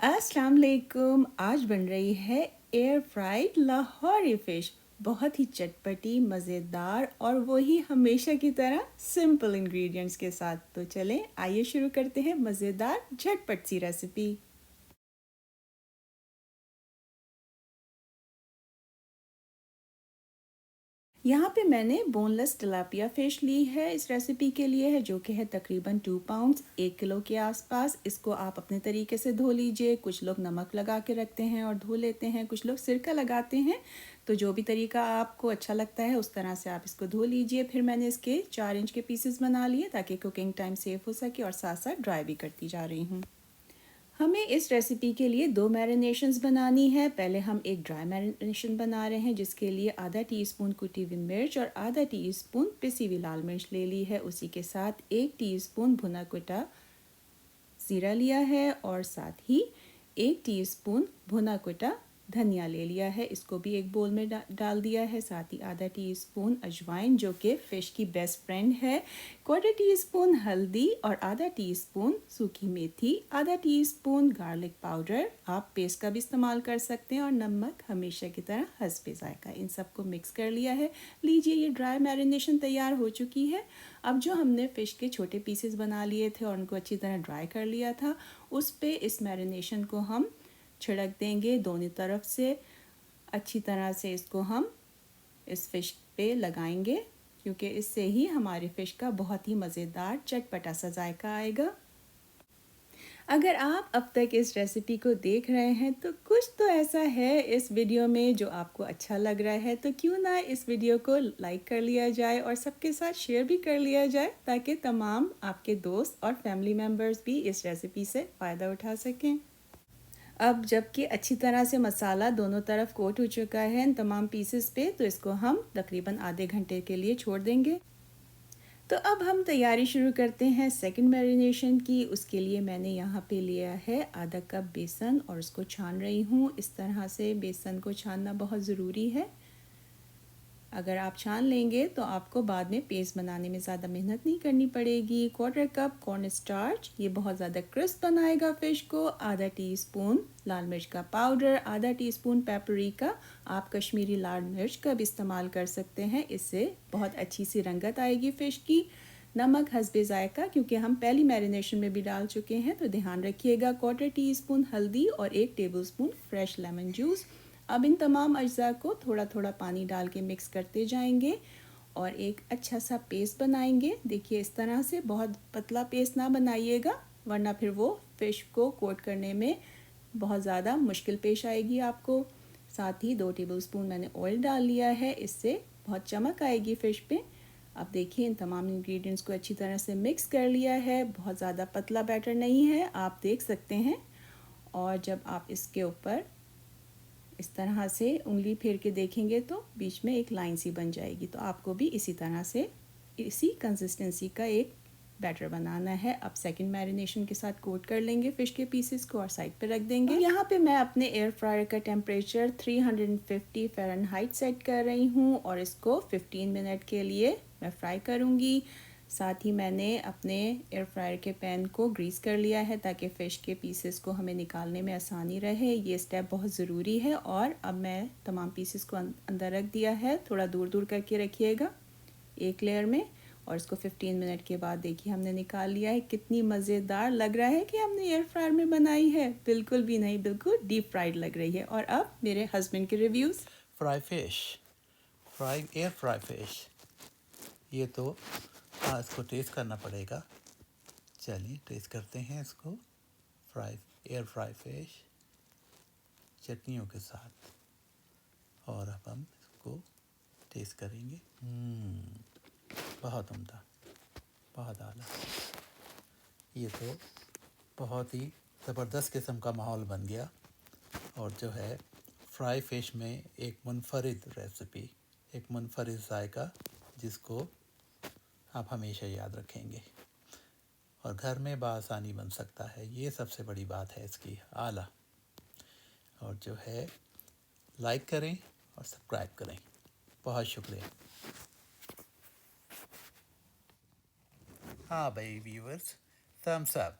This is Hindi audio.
अस्सलाम वालेकुम। आज बन रही है एयर फ्राइड लाहौरी फ़िश। बहुत ही चटपटी, मज़ेदार और वही हमेशा की तरह सिंपल इंग्रेडिएंट्स के साथ। तो चलें आइए शुरू करते हैं मज़ेदार झटपट सी रेसिपी। यहाँ पे मैंने बोनलेस तिलापिया फ़िश ली है इस रेसिपी के लिए है, जो कि है तकरीबन 2 पाउंड्स 1 किलो के आसपास। इसको आप अपने तरीके से धो लीजिए। कुछ लोग नमक लगा के रखते हैं और धो लेते हैं, कुछ लोग सिरका लगाते हैं। तो जो भी तरीका आपको अच्छा लगता है उस तरह से आप इसको धो लीजिए। फिर मैंने इसके 4 इंच के पीसेस बना लिए ताकि कुकिंग टाइम सेव हो सके, और साथ साथ ड्राई भी करती जा रही हूँ। हमें इस रेसिपी के लिए 2 मैरिनेशंस बनानी है। पहले हम एक ड्राई मैरिनेशन बना रहे हैं, जिसके लिए आधा टीस्पून कुटी हुई मिर्च और आधा टीस्पून पिसी हुई लाल मिर्च ले ली है। उसी के साथ 1 टीस्पून भुना कुटा ज़ीरा लिया है और साथ ही 1 टीस्पून भुना कुटा धनिया ले लिया है। इसको भी एक बोल में डाल दिया है। साथ ही आधा टीस्पून अजवाइन, जो कि फ़िश की बेस्ट फ्रेंड है, क्वार्टर टीस्पून हल्दी और आधा टीस्पून सूखी मेथी, आधा टीस्पून गार्लिक पाउडर, आप पेस्ट का भी इस्तेमाल कर सकते हैं, और नमक हमेशा की तरह हस्बे ज़ायका। इन सबको मिक्स कर लिया है। लीजिए, ये ड्राई मैरिनेशन तैयार हो चुकी है। अब जो हमने फ़िश के छोटे पीसेस बना लिए थे और उनको अच्छी तरह ड्राई कर लिया था, उस पे इस मैरिनेशन को हम छिड़क देंगे दोनों तरफ से। अच्छी तरह से इसको हम इस फ़िश पे लगाएंगे, क्योंकि इससे ही हमारी फ़िश का बहुत ही मज़ेदार चटपटा सा जायका आएगा। अगर आप अब तक इस रेसिपी को देख रहे हैं तो कुछ तो ऐसा है इस वीडियो में जो आपको अच्छा लग रहा है, तो क्यों ना इस वीडियो को लाइक कर लिया जाए और सबके साथ शेयर भी कर लिया जाए, ताकि तमाम आपके दोस्त और फैमिली मेम्बर्स भी इस रेसिपी से फ़ायदा उठा सकें। अब जबकि अच्छी तरह से मसाला दोनों तरफ कोट हो चुका है इन तमाम पीसेस पे, तो इसको हम तकरीबन आधे घंटे के लिए छोड़ देंगे। तो अब हम तैयारी शुरू करते हैं सेकंड मैरिनेशन की। उसके लिए मैंने यहाँ पे लिया है आधा कप बेसन और उसको छान रही हूँ। इस तरह से बेसन को छानना बहुत ज़रूरी है। अगर आप छान लेंगे तो आपको बाद में पेस्ट बनाने में ज़्यादा मेहनत नहीं करनी पड़ेगी। क्वार्टर कप कॉर्न स्टार्च, ये बहुत ज़्यादा क्रिस्प बनाएगा फ़िश को। आधा टीस्पून लाल मिर्च का पाउडर, आधा टीस्पून पेपरिका, आप कश्मीरी लाल मिर्च का भी इस्तेमाल कर सकते हैं, इससे बहुत अच्छी सी रंगत आएगी फ़िश की। नमक हस्बे ज़ायका, क्योंकि हम पहली मैरिनेशन में भी डाल चुके हैं, तो ध्यान रखिएगा। क्वार्टर टीस्पून हल्दी और 1 टेबलस्पून फ्रेश लेमन जूस। अब इन तमाम अज्जा को थोड़ा थोड़ा पानी डाल के मिक्स करते जाएंगे और एक अच्छा सा पेस्ट बनाएंगे। देखिए, इस तरह से बहुत पतला पेस्ट ना बनाइएगा, वरना फिर वो फ़िश को कोट करने में बहुत ज़्यादा मुश्किल पेश आएगी आपको। साथ ही 2 टेबलस्पून मैंने ऑयल डाल लिया है, इससे बहुत चमक आएगी फ़िश पे। अब देखिए, इन तमाम इंग्रेडिएंट्स को अच्छी तरह से मिक्स कर लिया है। बहुत ज़्यादा पतला बैटर नहीं है, आप देख सकते हैं। और जब आप इसके ऊपर इस तरह से उंगली फेर के देखेंगे तो बीच में एक लाइन सी बन जाएगी। तो आपको भी इसी तरह से इसी कंसिस्टेंसी का एक बैटर बनाना है। अब सेकंड मैरिनेशन के साथ कोट कर लेंगे फ़िश के पीसेस को और साइड पे रख देंगे। यहाँ पे मैं अपने एयर फ्रायर का टेम्परेचर 350 फ़ारेनहाइट सेट कर रही हूँ और इसको 15 मिनट के लिए मैं फ्राई करूँगी। साथ ही मैंने अपने एयर फ्रायर के पैन को ग्रीस कर लिया है ताकि फ़िश के पीसेस को हमें निकालने में आसानी रहे। ये स्टेप बहुत ज़रूरी है। और अब मैं तमाम पीसेस को अंदर रख दिया है। थोड़ा दूर दूर करके रखिएगा एक लेयर में, और इसको 15 मिनट के बाद देखिए हमने निकाल लिया है। कितनी मज़ेदार लग रहा है कि हमने एयर फ्रायर में बनाई है। बिल्कुल भी नहीं, बिल्कुल डीप फ्राइड लग रही है। और अब मेरे हस्बैंड के reviews. Fry fish, air fry fish, ये तो इसको टेस्ट करना पड़ेगा। चलिए टेस्ट करते हैं इसको। एयर फ्राई फिश चटनियों के साथ, और अब हम इसको टेस्ट करेंगे। बहुत उम्दा, बहुत आला। ये तो बहुत ही ज़बरदस्त किस्म का माहौल बन गया। और जो है फ्राई फ़िश में एक मुनफरिद रेसिपी, एक मुनफरिद जायका, जिसको आप हमेशा याद रखेंगे और घर में बआसानी बन सकता है। ये सबसे बड़ी बात है इसकी, आला। और जो है लाइक करें और सब्सक्राइब करें। बहुत शुक्रिया। हाँ भाई व्यूवर्स, थम्स अप।